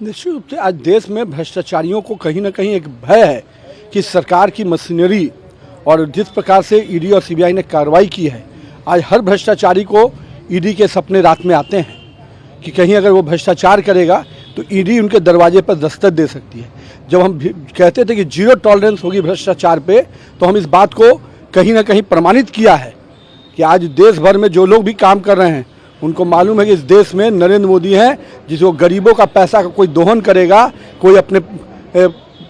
निश्चित रूप से आज देश में भ्रष्टाचारियों को कहीं ना कहीं एक भय है कि सरकार की मशीनरी और जिस प्रकार से ईडी और सीबीआई ने कार्रवाई की है, आज हर भ्रष्टाचारी को ईडी के सपने रात में आते हैं कि कहीं अगर वो भ्रष्टाचार करेगा तो ईडी उनके दरवाजे पर दस्तक दे सकती है। जब हम कहते थे कि जीरो टॉलरेंस होगी भ्रष्टाचार पे, तो हम इस बात को कहीं ना कहीं प्रमाणित किया है कि आज देश भर में जो लोग भी काम कर रहे हैं उनको मालूम है कि इस देश में नरेंद्र मोदी हैं, जिसको गरीबों का पैसा का कोई दोहन करेगा, कोई अपने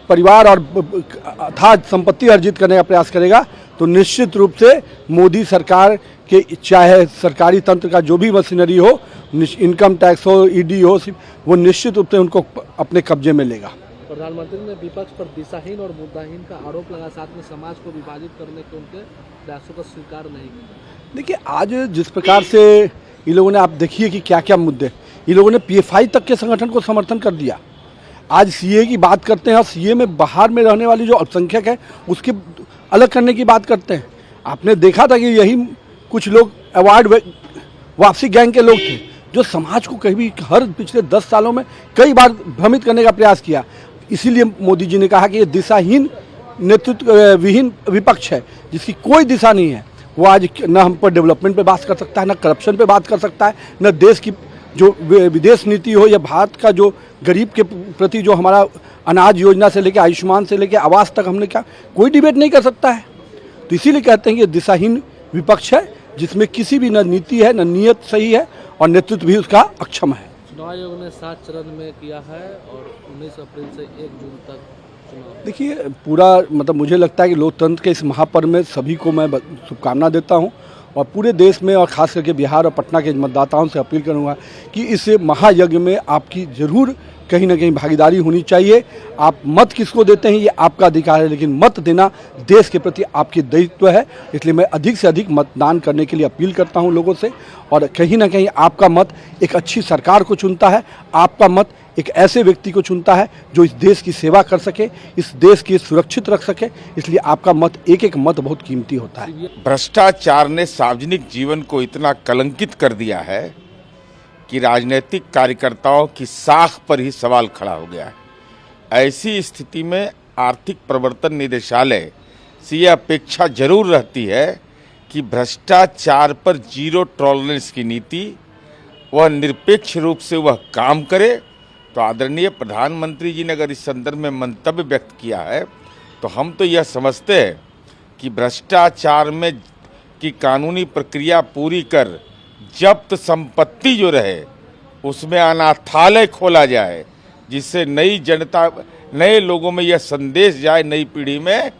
परिवार और अथाह संपत्ति अर्जित करने का प्रयास करेगा, तो निश्चित रूप से मोदी सरकार के चाहे सरकारी तंत्र का जो भी मशीनरी हो, इनकम टैक्स हो, ईडी हो, वो निश्चित रूप से उनको अपने कब्जे में लेगा। प्रधानमंत्री ने विपक्ष पर दिशाहीन और मुद्दाहीन का आरोप लगा, साथ में समाज को विभाजित करने के उनके प्रयासों का स्वीकार नहीं किया। देखिए, आज जिस प्रकार से ये लोगों ने, आप देखिए कि क्या क्या मुद्दे, ये लोगों ने पीएफआई तक के संगठन को समर्थन कर दिया। आज सीए की बात करते हैं और सीए में बाहर में रहने वाली जो अल्पसंख्यक है उसके अलग करने की बात करते हैं। आपने देखा था कि यही कुछ लोग अवार्ड वापसी गैंग के लोग थे जो समाज को कहीं हर पिछले 10 सालों में कई बार भ्रमित करने का प्रयास किया। इसीलिए मोदी जी ने कहा कि ये दिशाहीन नेतृत्व विहीन विपक्ष है जिसकी कोई दिशा नहीं है। वो आज न हम पर डेवलपमेंट पे बात कर सकता है, न करप्शन पे बात कर सकता है, न देश की जो विदेश नीति हो या भारत का जो गरीब के प्रति जो हमारा अनाज योजना से लेकर आयुष्मान से लेकर आवास तक हमने क्या कोई डिबेट नहीं कर सकता है। तो इसीलिए कहते हैं कि ये दिशाहीन विपक्ष है जिसमें किसी भी न नीति है, न नीयत सही है और नेतृत्व भी उसका अक्षम है। चुनाव आयोग ने 7 चरण में किया है और 19 अप्रैल से 1 जून तक चुनाव। देखिए, पूरा मतलब मुझे लगता है कि लोकतंत्र के इस महापर्व में सभी को मैं शुभकामना देता हूं और पूरे देश में और ख़ास करके बिहार और पटना के मतदाताओं से अपील करूंगा कि इस महायज्ञ में आपकी ज़रूर कहीं ना कहीं भागीदारी होनी चाहिए। आप मत किसको देते हैं ये आपका अधिकार है, लेकिन मत देना देश के प्रति आपकी दायित्व है। इसलिए मैं अधिक से अधिक मतदान करने के लिए अपील करता हूं लोगों से। और कहीं ना कहीं आपका मत एक अच्छी सरकार को चुनता है, आपका मत एक ऐसे व्यक्ति को चुनता है जो इस देश की सेवा कर सके, इस देश की सुरक्षित रख सके। इसलिए आपका मत, एक एक मत बहुत कीमती होता है। भ्रष्टाचार ने सार्वजनिक जीवन को इतना कलंकित कर दिया है कि राजनीतिक कार्यकर्ताओं की साख पर ही सवाल खड़ा हो गया है। ऐसी स्थिति में आर्थिक प्रवर्तन निदेशालय से यह अपेक्षा जरूर रहती है कि भ्रष्टाचार पर जीरो टॉलरेंस की नीति वह निरपेक्ष रूप से वह काम करे। तो आदरणीय प्रधानमंत्री जी ने अगर इस संदर्भ में मंतव्य व्यक्त किया है तो हम तो यह समझते हैं कि भ्रष्टाचार में की कानूनी प्रक्रिया पूरी कर जब्त संपत्ति जो रहे उसमें अनाथालय खोला जाए, जिससे नई जनता, नए लोगों में यह संदेश जाए, नई पीढ़ी में,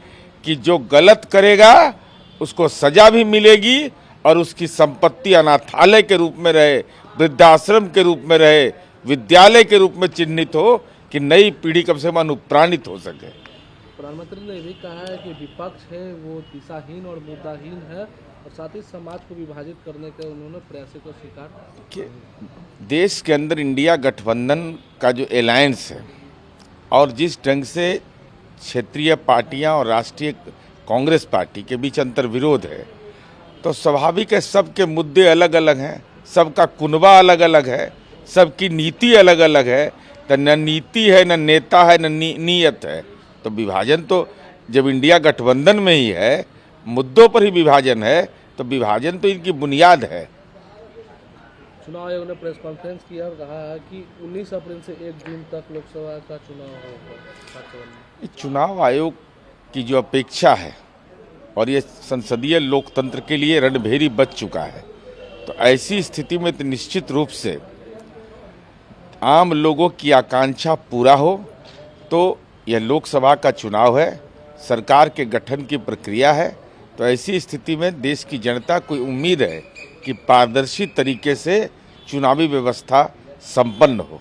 कि जो गलत करेगा उसको सजा भी मिलेगी और उसकी संपत्ति अनाथालय के रूप में रहे, वृद्धाश्रम के रूप में रहे, विद्यालय के रूप में चिन्हित हो, कि नई पीढ़ी कम से कम अनुप्राणित हो सके। प्रधानमंत्री ने भी कहा है कि विपक्ष है वो दिशाहीन और मुद्दाहीन है और साथ ही समाज को विभाजित करने के उन्होंने प्रयासों को स्वीकार कि देश के अंदर इंडिया गठबंधन का जो अलायंस है और जिस ढंग से क्षेत्रीय पार्टियां और राष्ट्रीय कांग्रेस पार्टी के बीच अंतर विरोध है, तो स्वाभाविक है सबके मुद्दे अलग अलग हैं, सबका कुनबा अलग अलग है, सबकी नीति अलग अलग है। तो न नीति है, न नेता है, न नीयत है। तो विभाजन तो जब इंडिया गठबंधन में ही है, मुद्दों पर ही विभाजन है, तो विभाजन तो इनकी बुनियाद है। चुनाव आयोग ने प्रेस कॉन्फ्रेंस किया और कहा है कि 19 अप्रैल से 1 जून तक लोकसभा का चुनाव होगा। चुनाव आयोग की जो अपेक्षा है और ये संसदीय लोकतंत्र के लिए रणभेरी बच चुका है, तो ऐसी स्थिति में तो निश्चित रूप से आम लोगों की आकांक्षा पूरा हो। तो यह लोकसभा का चुनाव है, सरकार के गठन की प्रक्रिया है, तो ऐसी स्थिति में देश की जनता को उम्मीद है कि पारदर्शी तरीके से चुनावी व्यवस्था संपन्न हो।